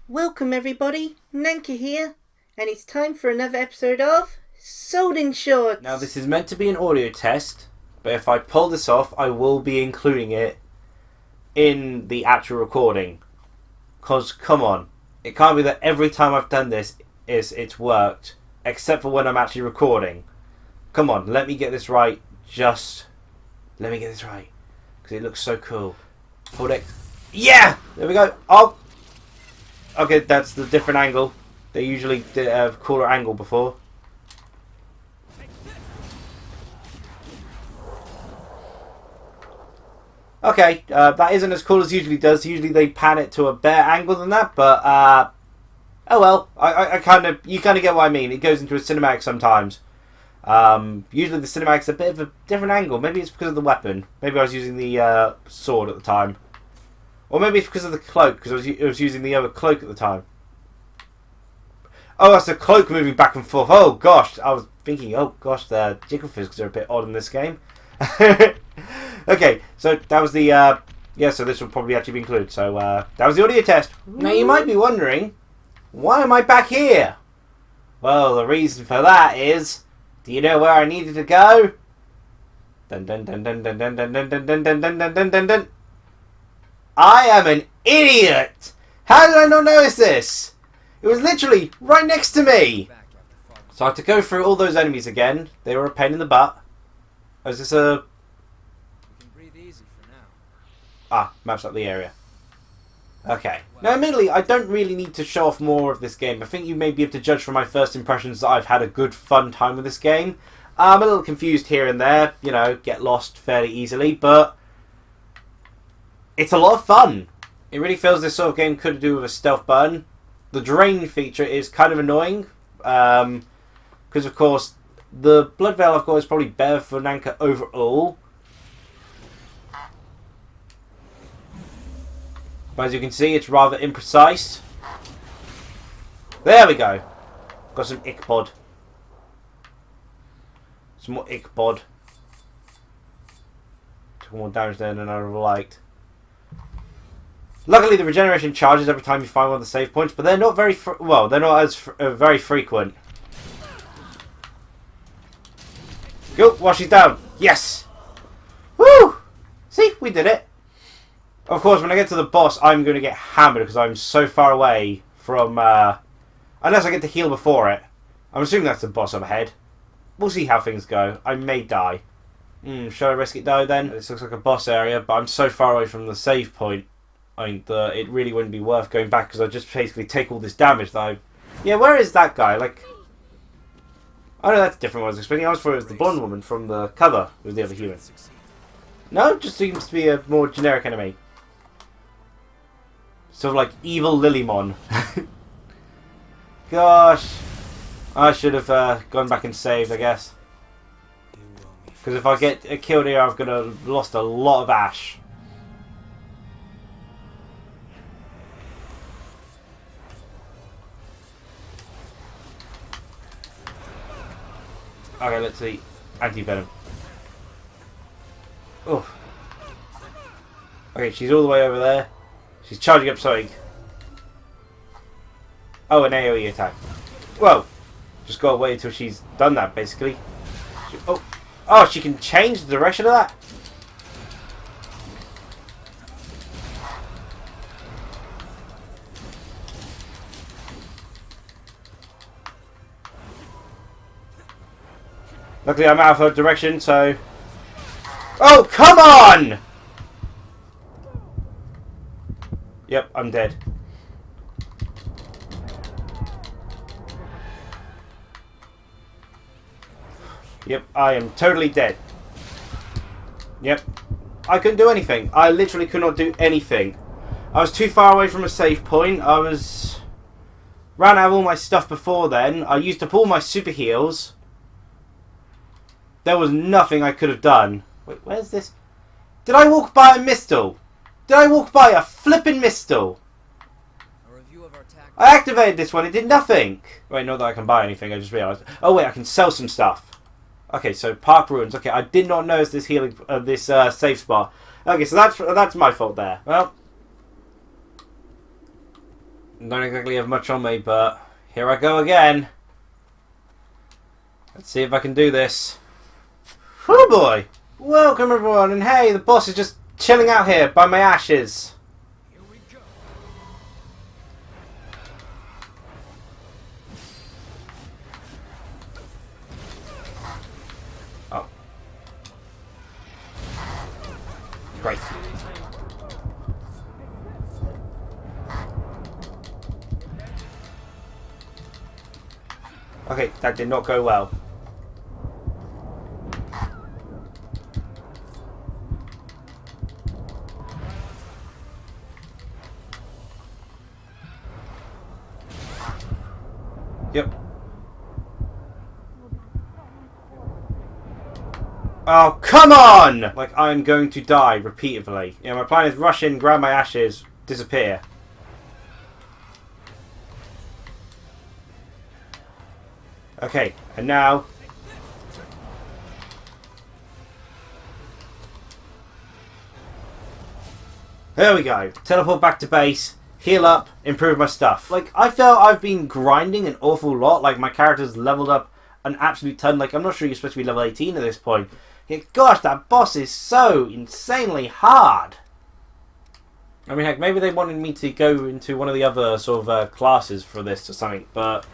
Welcome everybody, Nanka here, and it's time for another episode of Souldin Shorts. Now this is meant to be an audio test, but if I pull this off, I will be including it in the actual recording. Cause come on, it can't be that every time I've done this it's worked, except for when I'm actually recording. Come on, let me get this right. Just let me get this right, because it looks so cool. Hold it. Yeah, there we go. Oh. Okay, that's the different angle. They usually did a cooler angle before. Okay, that isn't as cool as usually does. Usually they pan it to a better angle than that, but oh well. I kind of, you kind of get what I mean. It goes into a cinematic sometimes. Usually the cinematic's a bit of a different angle. Maybe it's because of the weapon. Maybe I was using the sword at the time. Or maybe it's because of the cloak, because I was using the other cloak at the time. Oh, that's the cloak moving back and forth. Oh, gosh. I was thinking, oh, gosh, the jiggle physics are a bit odd in this game. Okay, so that was the... yeah, so this will probably actually be included. So, that was the audio test. Now, you might be wondering, why am I back here? Well, the reason for that is... Do you know where I needed to go? Dun dun dun dun dun dun dun dun dun dun dun dun dun dun dun. I am an idiot! How did I not notice this? It was literally right next to me! So I had to go through all those enemies again. They were a pain in the butt. Is this a... Ah, maps up the area. Okay. Now, admittedly, I don't really need to show off more of this game. I think you may be able to judge from my first impressions that I've had a good, fun time with this game. I'm a little confused here and there. You know, get lost fairly easily, but... It's a lot of fun. It really feels this sort of game could do with a stealth button. The drain feature is kind of annoying. Because, of course, the blood veil I've got is probably better for Nanka overall. But as you can see, it's rather imprecise. There we go. Got some ick-bod. Some more ick-bod. Took more damage there than I would have liked. Luckily, the regeneration charges every time you find one of the save points, but they're not very well. They're not as very frequent. Go, while she's down. Yes. Woo! See, we did it. Of course, when I get to the boss, I'm going to get hammered because I'm so far away from. Unless I get to heal before it. I'm assuming that's the boss up ahead. We'll see how things go. I may die. Should I risk it though? Then this looks like a boss area, but I'm so far away from the save point. I mean, it really wouldn't be worth going back because I just basically take all this damage that I... Yeah, where is that guy? Like... Oh no, that's different what I was expecting. I was thought it was the blonde woman from the cover with the other human. No, just seems to be a more generic enemy. Sort of like evil Lillymon. Gosh. I should have gone back and saved, I guess. Because if I get killed here, I've lost a lot of ash. Okay, let's see. Anti-venom. Oh. Okay, she's all the way over there. She's charging up something. Oh, an AoE attack. Whoa. Just gotta wait until she's done that, basically. Oh, she can change the direction of that? Luckily, I'm out of her direction, so... Oh, come on! Yep, I'm dead. Yep, I am totally dead. Yep. I couldn't do anything. I literally could not do anything. I was too far away from a save point. I was... Ran out of all my stuff before then. I used up all my super heals. There was nothing I could have done. Wait, where's this? Did I walk by a mistle? Did I walk by a flippin' mistle? I activated this one, it did nothing. Wait, not that I can buy anything, I just realised. Oh wait, I can sell some stuff. Okay, so Park Ruins. Okay, I did not notice this healing, this safe spot. Okay, so that's my fault there. Well, Don't exactly have much on me, but here I go again. Let's see if I can do this. Oh boy! Welcome everyone, and hey, the boss is just chilling out here by my ashes. Here we go. Oh. Great. Okay, that did not go well. Yep. Oh, come on! Like, I'm going to die repeatedly. You know, my plan is rush in, grab my ashes, disappear. Okay, and now... There we go. Teleport back to base, heal up, improve my stuff. Like, I felt I've been grinding an awful lot. Like, my character's leveled up an absolute ton. Like, I'm not sure you're supposed to be level 18 at this point. Yeah, gosh, that boss is so insanely hard. I mean, heck, maybe they wanted me to go into one of the other sort of classes for this or something, but...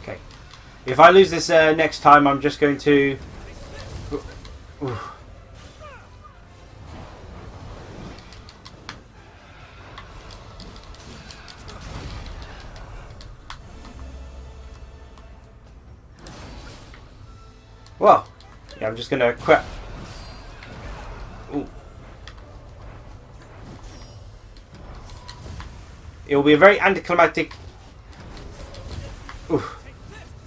Okay. If I lose this next time, I'm just going to... Ooh. Well, yeah, I'm just going to quit. Ooh. It will be a very anticlimactic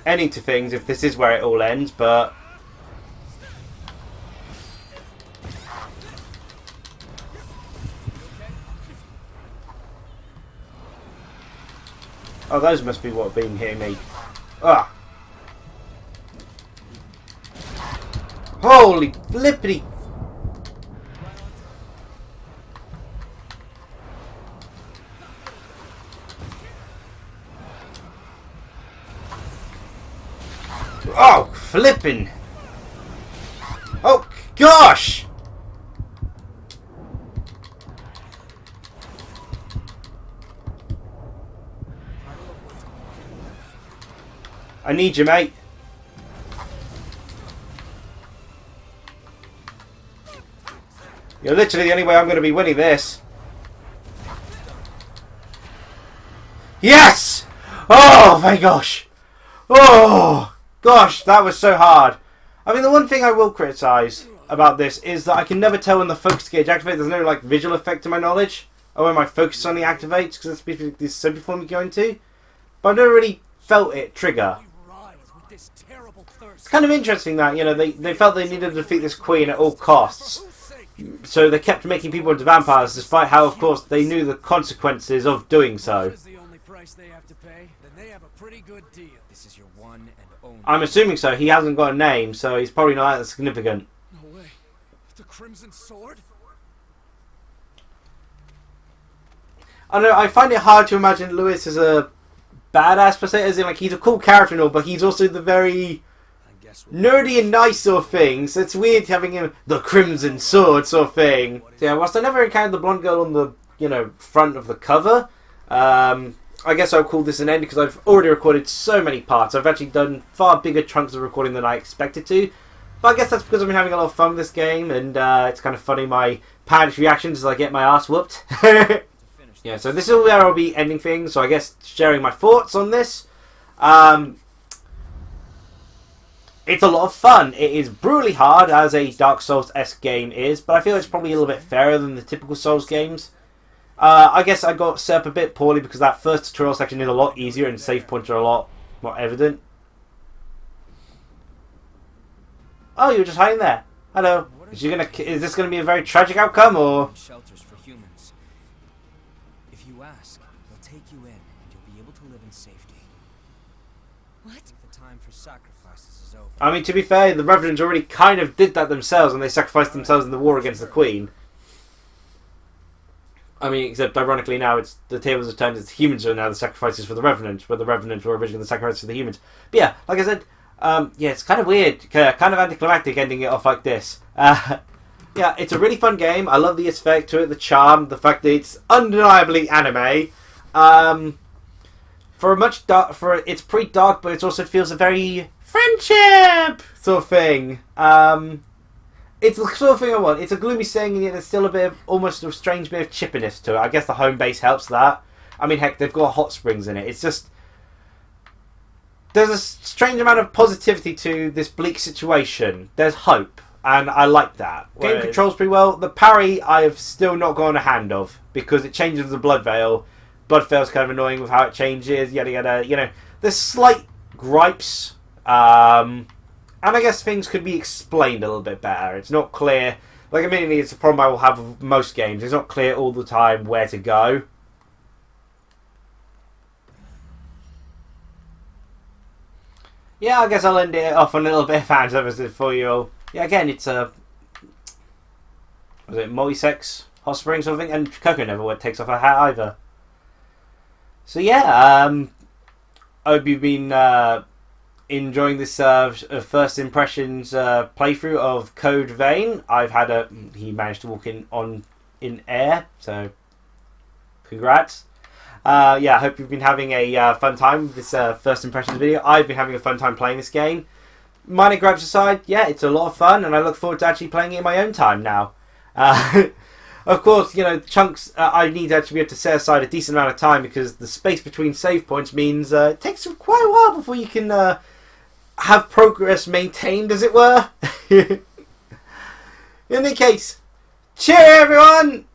ending to things if this is where it all ends, but... Oh, those must be what have been hitting me. Ah! Holy flippity! Oh, flipping! Oh, gosh! I need you, mate. You're literally the only way I'm going to be winning this. Yes! Oh my gosh! Oh gosh, that was so hard. I mean, the one thing I will criticise about this is that I can never tell when the focus gauge activates. There's no like visual effect to my knowledge, or when my focus only activates, because that's basically this simple for me going to. But I've never really felt it trigger. It's kind of interesting that, you know, they felt they needed to defeat this queen at all costs. So they kept making people into vampires, despite how, of course, they knew the consequences of doing so. I'm assuming so. He hasn't got a name, so he's probably not that significant. No way. The Crimson Sword? I know. I find it hard to imagine Lewis as a badass per se, as in like he's a cool character and all, but he's also the very nerdy and nice sort of thing. So it's weird having him the Crimson Sword sort of thing. So yeah, whilst I never encountered the blonde girl on the, you know, front of the cover, I guess I'll call this an end because I've already recorded so many parts. I've actually done far bigger chunks of recording than I expected to. But I guess that's because I've been having a lot of fun with this game, and it's kind of funny my panicked reactions as I get my ass whooped. Yeah, so this is where I'll be ending things. So I guess sharing my thoughts on this. It's a lot of fun. It is brutally hard, as a Dark Souls-esque game is, but I feel it's probably a little bit fairer than the typical Souls games. I guess I got set up a bit poorly because that first tutorial section is a lot easier and save points are a lot more evident. Oh, you were just hiding there. Hello. Is this gonna be a very tragic outcome, or? Shelters for humans. If you ask, they'll take you in, and you'll be able to live in safety. What? The time for sacrifices is over. I mean, to be fair, the Revenants already kind of did that themselves when they sacrificed themselves in the war against the Queen. I mean, except ironically now it's the tables have turned. It's humans are now the sacrifices for the Revenant, where the Revenant were originally the sacrifices for the humans. But yeah, like I said, yeah, it's kind of weird, kind of anticlimactic ending it off like this. Yeah, it's a really fun game. I love the aspect to it, the charm, the fact that it's undeniably anime. It's pretty dark, but it also feels a very friendship sort of thing. It's the sort of thing I want. It's a gloomy setting, and yet there's still a bit of, almost a strange bit of chippiness to it. I guess the home base helps that. I mean, heck, they've got hot springs in it. It's just, there's a strange amount of positivity to this bleak situation. There's hope, and I like that. Game controls pretty well. The parry, I have still not gotten a hand of, because it changes the Blood Veil. Blood Veil's kind of annoying with how it changes, yada yada. You know, there's slight gripes. And I guess things could be explained a little bit better. It's not clear. Like, immediately, it's a problem I will have with most games. It's not clear all the time where to go. Yeah, I guess I'll end it off on a little bit of fan services for you all. Yeah, again, it's a... Was it multi-sex hot spring sort of thing? And Coco never takes off her hat either. So yeah, I hope you've been enjoying this first impressions playthrough of Code Vein. I've had he managed to walk in air, so congrats. Yeah, I hope you've been having a fun time with this first impressions video. I've been having a fun time playing this game. Minor gripes aside, yeah, it's a lot of fun, and I look forward to actually playing it in my own time now. Of course, you know, chunks, I need to actually be able to set aside a decent amount of time, because the space between save points means it takes quite a while before you can have progress maintained, as it were. In any case, cheer everyone!